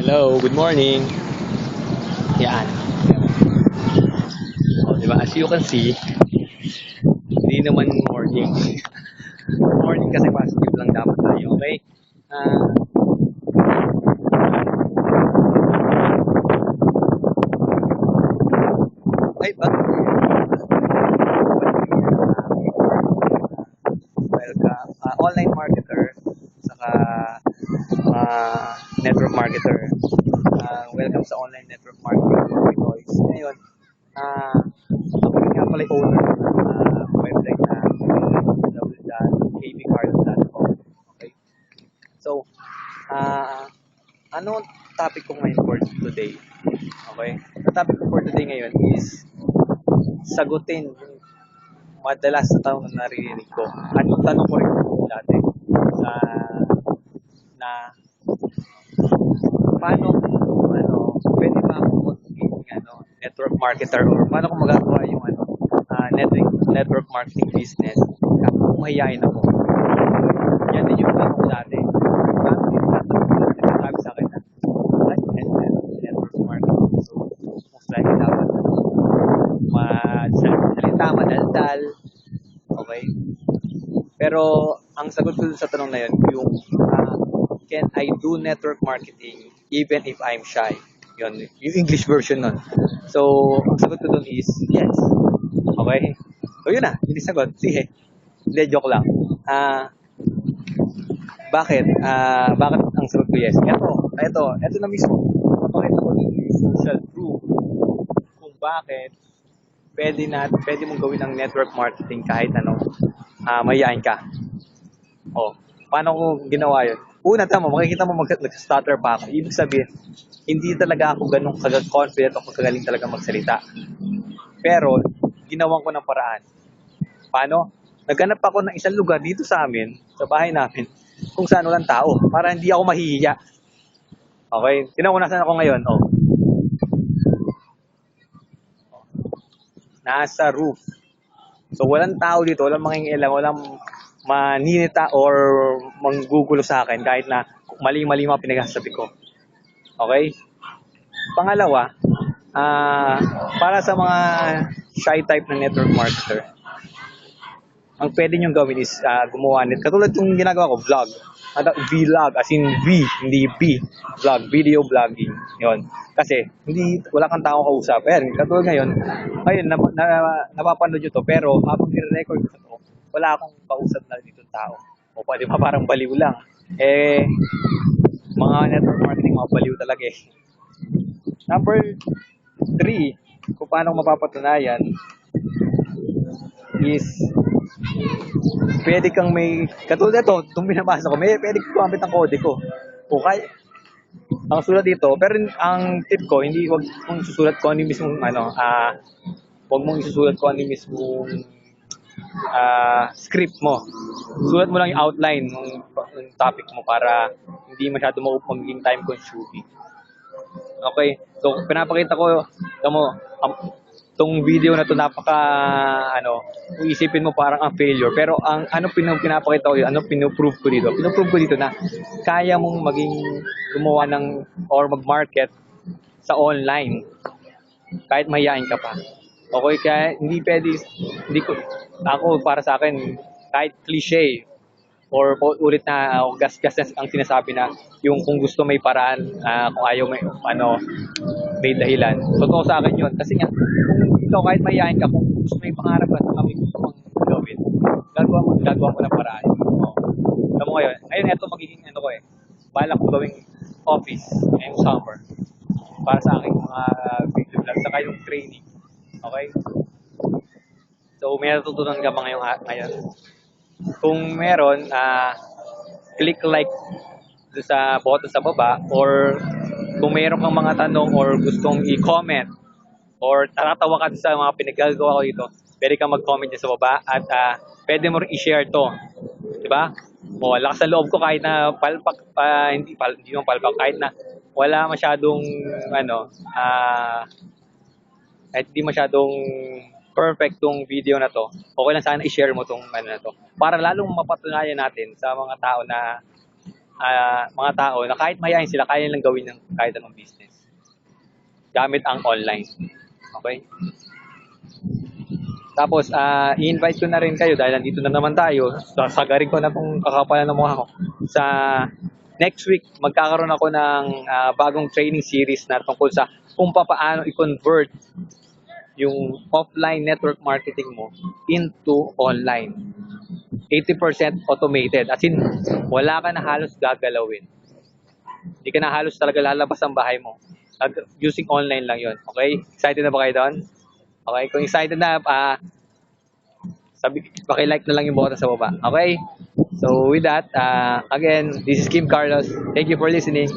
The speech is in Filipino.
Hello, good morning. Yan. O, diba? As you can see, hindi naman morning. Morning kasi positive lang dapat tayo, okay? Ah, ay, ba? Welcome. Online marketer, saka network marketer. Welcome sa online network marketing for Pinoy. Ngayon, ako nga pala yung owner ng website na www.kbcard.com. Okay? So, ano topic ko ngayon for today? Okay? Ang topic ko for today ngayon is sagutin yung madalas na tanong na naririnig ko. At yung tanong ko rin dati na paano pwede ba ako maging network marketer or paano ko magagawa yung network marketing business kung mahihain ako. Yan din yung tanong ko dati. Paano yung nagsasabi sa akin na network marketing. So, most likely dapat salita, madaldal. Okay? Pero, ang sagot ko sa tanong na yun, yung can I do network marketing even if I'm shy? Yun, yung English version nun. So, ang sagot ko dun is yes. Okay? So, yun na. Hindi sagot. Sige. Hindi, joke lang. Bakit? Bakit ang sagot ko yes? Ito na mismo. Bakit ako yung social proof kung bakit pwede mong gawin ng network marketing kahit mayayain ka. Paano ko ginawa yun? Una, tama, makikita mo nag-stutter pa ako. Ibig sabihin, hindi talaga ako ganun confident o kagaling talaga magsalita. Pero, ginawan ko ng paraan. Paano? Naghanap ako ng isang lugar dito sa amin, sa bahay namin, kung saan walang tao, para hindi ako mahihiya. Okay? Tinan ko nasaan ako ngayon. Nasa roof. So, walang tao dito, walang mangingialam, walang maninita or manggugulo sa akin kahit na mali-mali mga pinagsasabi ko. Okay? Pangalawa, para sa mga shy type na network marketer, ang pwede nyo gawin is gumawa nito. Katulad yung ginagawa ko, vlog. Vlog, as in V, hindi B. Vlog, video vlogging. Yun. Kasi, wala kang taong kausap. Katulad ngayon, napapanood nyo to, pero habang nire-record ko to, wala akong kausap na dito tao. O pwede pa parang baliw lang. Mga network marketing, mga baliw talaga eh. Number 3, kung paano mapapatunayan is pwede kang katulad ito, itong binabasa ko, pwede kang gumamit ng kode ko. Okay? Ang sulat dito, pero ang tip ko, wag mong susulat ko ano yung mismong wag mong isusulat ko ano yung mismong script mo. Sulat mo lang yung outline ng topic mo para hindi masyado maging time consuming. Okay? So, pinapakita ko, itong video na to kung isipin mo parang ang failure. Pero ang pinapakita ko, pinuprove ko dito na kaya mong gumawa or mag-market sa online kahit mahihain ka pa. Okay, kaya ako para sa akin, kahit cliche or ulit na gas-gas ang sinasabi na yung kung gusto may paraan, kung ayaw may dahilan. Totoo sa akin yun. Kasi nga, ikaw kahit mahihain ka, kung gusto may pangarap at may gusto mong gawin, gagawa mo ng paraan. Alam mo ngayon, ito magiging balak ko gawing office ngayong summer para sa aking mga video vlog, saka yung training. Okay? So, may natutunan ka ba ngayon? Kung meron, click like doon sa button sa baba, or kung meron kang mga tanong or gustong i-comment or natatawa ka sa mga pinagagawa ko dito, pwede kang mag-comment dyan sa baba at pwede mo rin i-share to. Diba? Lakas sa loob ko kahit na hindi naman palpak, kahit na wala masyadong kahit hindi masyadong perfect tong video na to, okay lang sana i-share mo tong na to para lalong mapatunayan natin sa mga tao na mga tao na kahit mayayain sila, kaya nilang gawin ng kahit anong business gamit ang online. Okay? Tapos, i-invite ko na rin kayo dahil nandito na naman tayo. Sasagarin ko na itong kakapalan ng mukha ko. Sa next week, magkakaroon ako ng bagong training series na tungkol sa kung paano i-convert yung offline network marketing mo into online. 80% automated. As in, wala ka na halos gagalawin. Hindi ka na halos talaga lalabas ang bahay mo. Using online lang yon. Okay? Excited na ba kayo doon? Okay? Kung excited na, paki-like na lang yung button sa baba. Okay? So with that, again, this is Kim Carlos. Thank you for listening.